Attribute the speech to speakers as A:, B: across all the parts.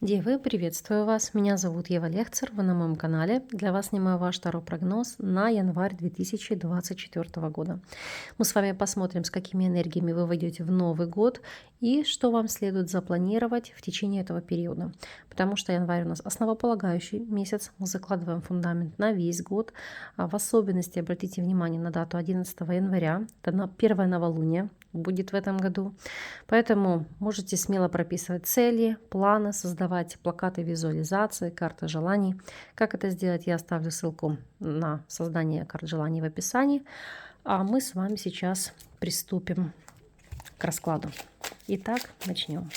A: Девы, приветствую вас! Меня зовут Ева Лехцер, вы на моем канале. Для вас снимаю ваш второй прогноз на январь 2024 года. Мы с вами посмотрим, с какими энергиями вы войдете в Новый год и что вам следует запланировать в течение этого периода. Потому что январь у нас основополагающий месяц, мы закладываем фундамент на весь год. В особенности обратите внимание на дату 11 января, это первое новолуние будет в этом году. Поэтому можете смело прописывать цели, планы, создавать плакаты визуализации, карты желаний. Как это сделать, я оставлю ссылку на создание карт желаний в описании. А мы с вами сейчас приступим к раскладу. Итак, начнем.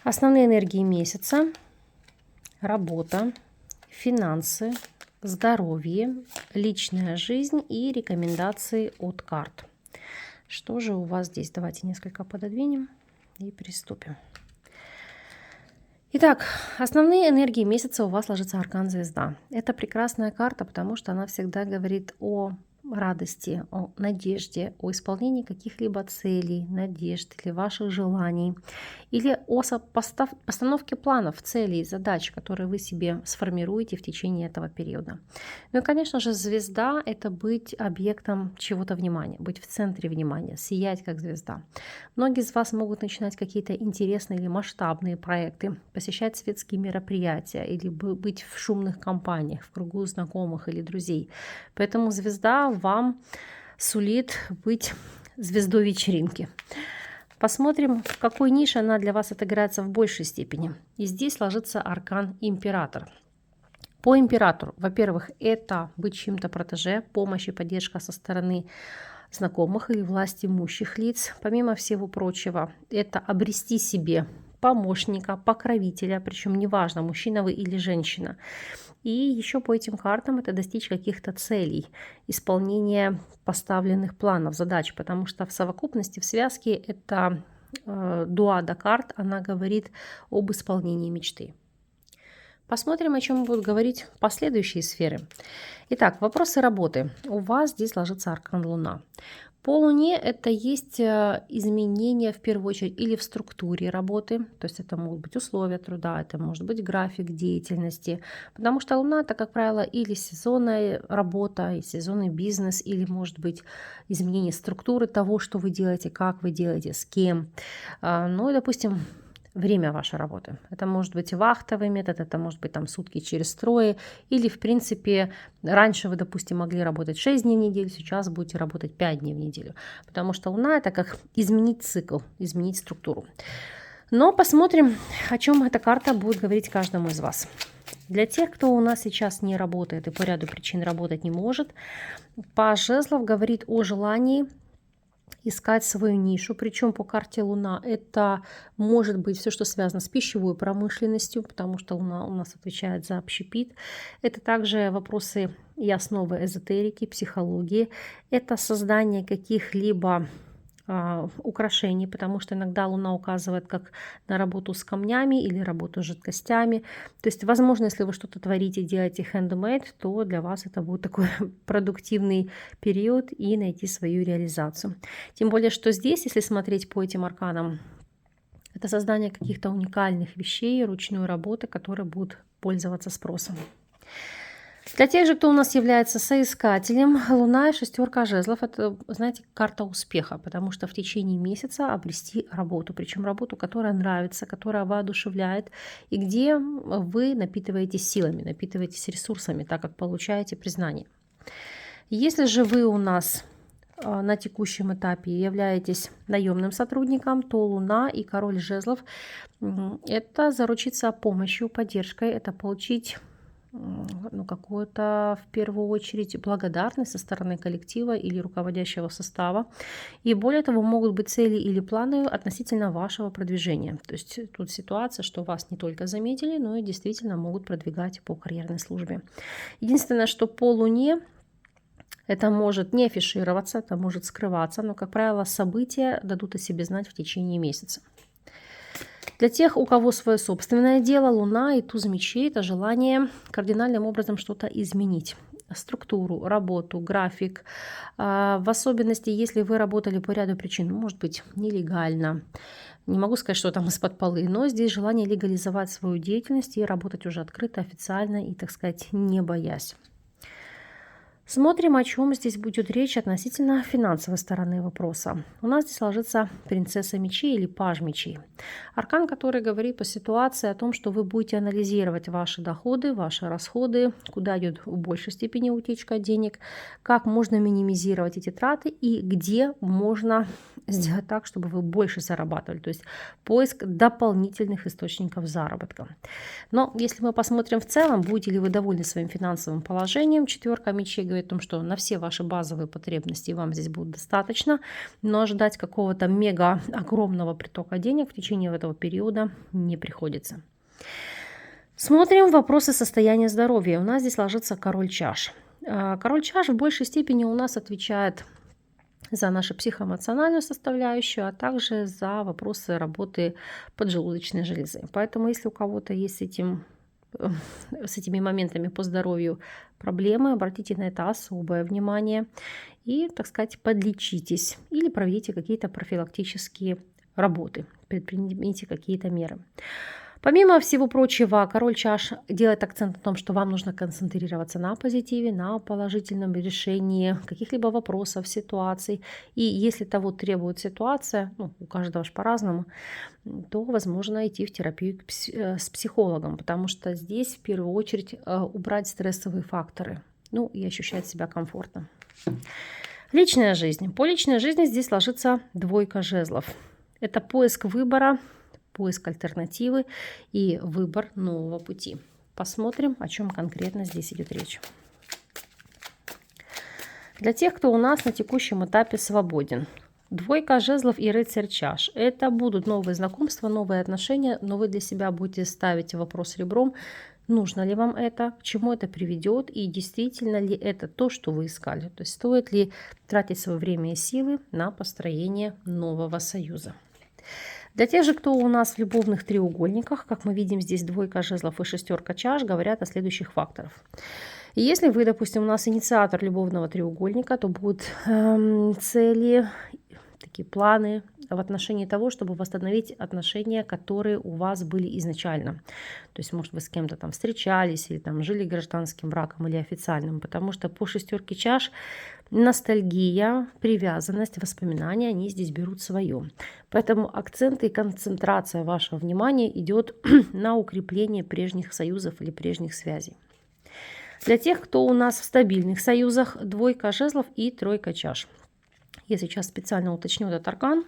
A: Основные энергии месяца: работа, финансы, здоровье, личная жизнь и рекомендации от карт. Что же у вас здесь? Давайте несколько пододвинем и приступим. Итак, основные энергии месяца у вас ложится аркан Звезда. Это прекрасная карта, потому что она всегда говорит о радости, о надежде, о исполнении каких-либо целей, надежд или ваших желаний, или о постановке планов, целей, задач, которые вы себе сформируете в течение этого периода. Ну и, конечно же, звезда — это быть объектом чего-то внимания, быть в центре внимания, сиять как звезда. Многие из вас могут начинать какие-то интересные или масштабные проекты, посещать светские мероприятия или быть в шумных компаниях, в кругу знакомых или друзей. Поэтому звезда вам сулит быть звездой вечеринки. Посмотрим, в какой нише она для вас отыграется в большей степени. И здесь ложится аркан Император. По Императору, во-первых, это быть чьим-то протеже, помощь и поддержка со стороны знакомых или власть имущих лиц. Помимо всего прочего, это обрести себе помощника, покровителя, причем неважно, мужчина вы или женщина. И еще по этим картам это достичь каких-то целей, исполнения поставленных планов, задач, потому что в совокупности, в связке это дуада карт, она говорит об исполнении мечты. Посмотрим, о чем будут говорить последующие сферы. Итак, вопросы работы. У вас здесь ложится аркан Луна. По Луне это есть изменения в первую очередь или в структуре работы, то есть это могут быть условия труда, это может быть график деятельности, потому что Луна — это, как правило, или сезонная работа, и сезонный бизнес, или может быть изменение структуры того, что вы делаете, как вы делаете, с кем. Ну и, допустим, время вашей работы. Это может быть вахтовый метод, это может быть там сутки через трое, или в принципе раньше вы, допустим, могли работать 6 дней в неделю, сейчас будете работать 5 дней в неделю, потому что Луна — это как изменить цикл, изменить структуру. Но посмотрим, о чем эта карта будет говорить каждому из вас. Для тех, кто у нас сейчас не работает и по ряду причин работать не может, паж жезлов говорит о желании искать свою нишу, причем по карте Луна это может быть все, что связано с пищевой промышленностью, потому что Луна у нас отвечает за общепит. Это также вопросы и основы эзотерики, психологии. Это создание каких-либо украшений, потому что иногда Луна указывает как на работу с камнями или работу с жидкостями. То есть, возможно, если вы что-то творите, делаете handmade, то для вас это будет такой продуктивный период и найти свою реализацию. Тем более, что здесь, если смотреть по этим арканам, это создание каких-то уникальных вещей, ручной работы, которые будут пользоваться спросом. Для тех же, кто у нас является соискателем, Луна и шестерка жезлов — это, знаете, карта успеха, потому что в течение месяца обрести работу, причем работу, которая нравится, которая воодушевляет, и где вы напитываетесь силами, напитываетесь ресурсами, так как получаете признание. Если же вы у нас на текущем этапе являетесь наемным сотрудником, то Луна и король жезлов — это заручиться помощью, поддержкой, это получить какую-то, в первую очередь, благодарность со стороны коллектива или руководящего состава. И более того, могут быть цели или планы относительно вашего продвижения. То есть тут ситуация, что вас не только заметили, но и действительно могут продвигать по карьерной службе. Единственное, что по Луне это может не афишироваться, это может скрываться, но, как правило, события дадут о себе знать в течение месяца. Для тех, у кого свое собственное дело, Луна и туз мечей — это желание кардинальным образом что-то изменить. структуру, работу, график. В особенности, если вы работали по ряду причин, может быть, нелегально. Не могу сказать, что там из-под полы, но здесь желание легализовать свою деятельность и работать уже открыто, официально и, так сказать, не боясь. Смотрим, о чем здесь будет речь относительно финансовой стороны вопроса. У нас здесь ложится принцесса мечей или паж мечей. Аркан, который говорит по ситуации о том, что вы будете анализировать ваши доходы, ваши расходы, куда идет в большей степени утечка денег, как можно минимизировать эти траты и где можно сделать так, чтобы вы больше зарабатывали. То есть поиск дополнительных источников заработка. Но если мы посмотрим в целом, будете ли вы довольны своим финансовым положением, четверка мечей говорит о том, что на все ваши базовые потребности вам здесь будет достаточно, но ожидать какого-то мега огромного притока денег в течение этого периода не приходится. Смотрим вопросы состояния здоровья. У нас здесь ложится король чаш. Король чаш в большей степени у нас отвечает за нашу психоэмоциональную составляющую, а также за вопросы работы поджелудочной железы. Поэтому если у кого-то есть с этими моментами по здоровью проблемы, обратите на это особое внимание и, так сказать, подлечитесь или проведите какие-то профилактические работы, предпримите какие-то меры. Помимо всего прочего, король чаш делает акцент на том, что вам нужно концентрироваться на позитиве, на положительном решении каких-либо вопросов, ситуаций. И если того требует ситуация, у каждого же по-разному, то возможно идти в терапию с психологом, потому что здесь в первую очередь убрать стрессовые факторы, и ощущать себя комфортно. Личная жизнь. По личной жизни здесь ложится двойка жезлов. Это поиск выбора, поиск альтернативы и выбор нового пути. Посмотрим, о чем конкретно здесь идет речь. Для тех, кто у нас на текущем этапе свободен. Двойка жезлов и рыцарь чаш. Это будут новые знакомства, новые отношения, но вы для себя будете ставить вопрос ребром, нужно ли вам это, к чему это приведет и действительно ли это то, что вы искали. То есть стоит ли тратить свое время и силы на построение нового союза. Для тех же, кто у нас в любовных треугольниках, как мы видим здесь двойка жезлов и шестерка чаш, говорят о следующих факторах. И если вы, допустим, у нас инициатор любовного треугольника, то будут цели, такие планы в отношении того, чтобы восстановить отношения, которые у вас были изначально. То есть, может, вы с кем-то там встречались или там жили гражданским браком или официальным, потому что по шестерке чаш ностальгия, привязанность, воспоминания, они здесь берут свое. Поэтому акцент и концентрация вашего внимания идет на укрепление прежних союзов или прежних связей. Для тех, кто у нас в стабильных союзах, двойка жезлов и тройка чаш. Я сейчас специально уточню этот аркан,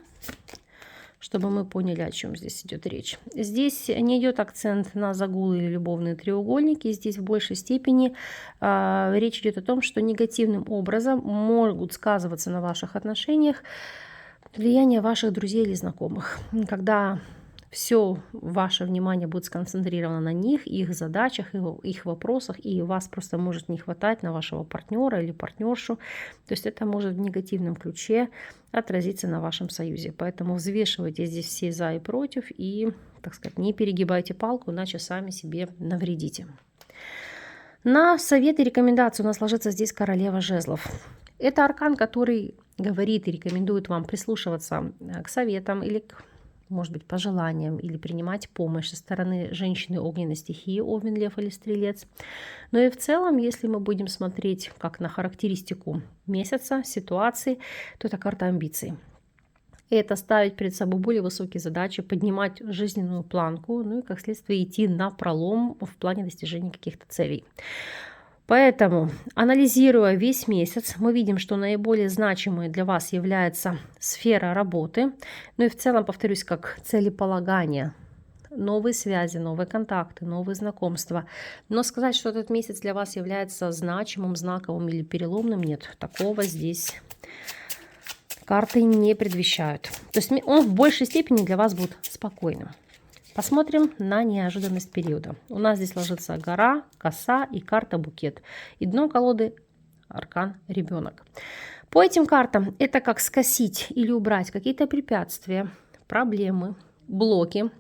A: чтобы мы поняли, о чем здесь идет речь. Здесь не идет акцент на загулы или любовные треугольники. Здесь в большей степени речь идет о том, что негативным образом могут сказываться на ваших отношениях влияние ваших друзей или знакомых. Когда все ваше внимание будет сконцентрировано на них, их задачах, их вопросах, и вас просто может не хватать на вашего партнера или партнершу. То есть это может в негативном ключе отразиться на вашем союзе. Поэтому взвешивайте здесь все за и против и, так сказать, не перегибайте палку, иначе сами себе навредите. На совет и рекомендации у нас ложится здесь королева жезлов. Это аркан, который говорит и рекомендует вам прислушиваться к советам или к, может быть, пожеланиям или принимать помощь со стороны женщины огненной стихии, Овен, Лев или Стрелец. Но и в целом, если мы будем смотреть как на характеристику месяца, ситуации, то это карта амбиций. И это ставить перед собой более высокие задачи, поднимать жизненную планку, и как следствие идти на пролом в плане достижения каких-то целей. Поэтому, анализируя весь месяц, мы видим, что наиболее значимой для вас является сфера работы. И в целом, повторюсь, как целеполагание. Новые связи, новые контакты, новые знакомства. Но сказать, что этот месяц для вас является значимым, знаковым или переломным, нет. Такого здесь карты не предвещают. То есть он в большей степени для вас будет спокойным. Посмотрим на неожиданность периода. У нас здесь ложится гора, коса и карта букет. И дно колоды аркан ребенок. По этим картам это как скосить или убрать какие-то препятствия, проблемы, блоки.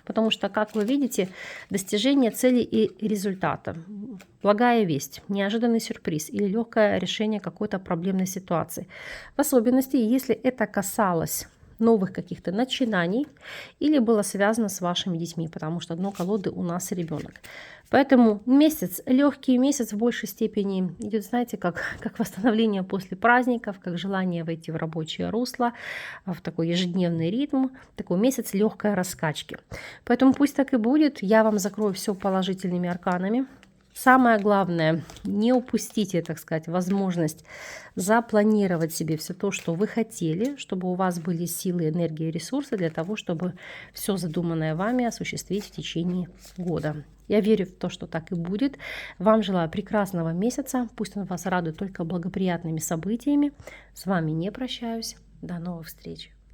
A: Потому что, как вы видите, достижение цели и результата. благая весть, неожиданный сюрприз или легкое решение какой-то проблемной ситуации. В особенности, если это касалось новых каких-то начинаний или было связано с вашими детьми, потому что дно колоды у нас ребенок. Поэтому месяц, легкий месяц в большей степени идет, знаете, как восстановление после праздников, как желание войти в рабочее русло, в такой ежедневный ритм, такой месяц легкой раскачки. Поэтому пусть так и будет, я вам закрою все положительными арканами. Самое главное, не упустите, так сказать, возможность запланировать себе все то, что вы хотели, чтобы у вас были силы, энергия и ресурсы для того, чтобы все задуманное вами осуществить в течение года. Я верю в то, что так и будет. Вам желаю прекрасного месяца. Пусть он вас радует только благоприятными событиями. С вами не прощаюсь. До новых встреч.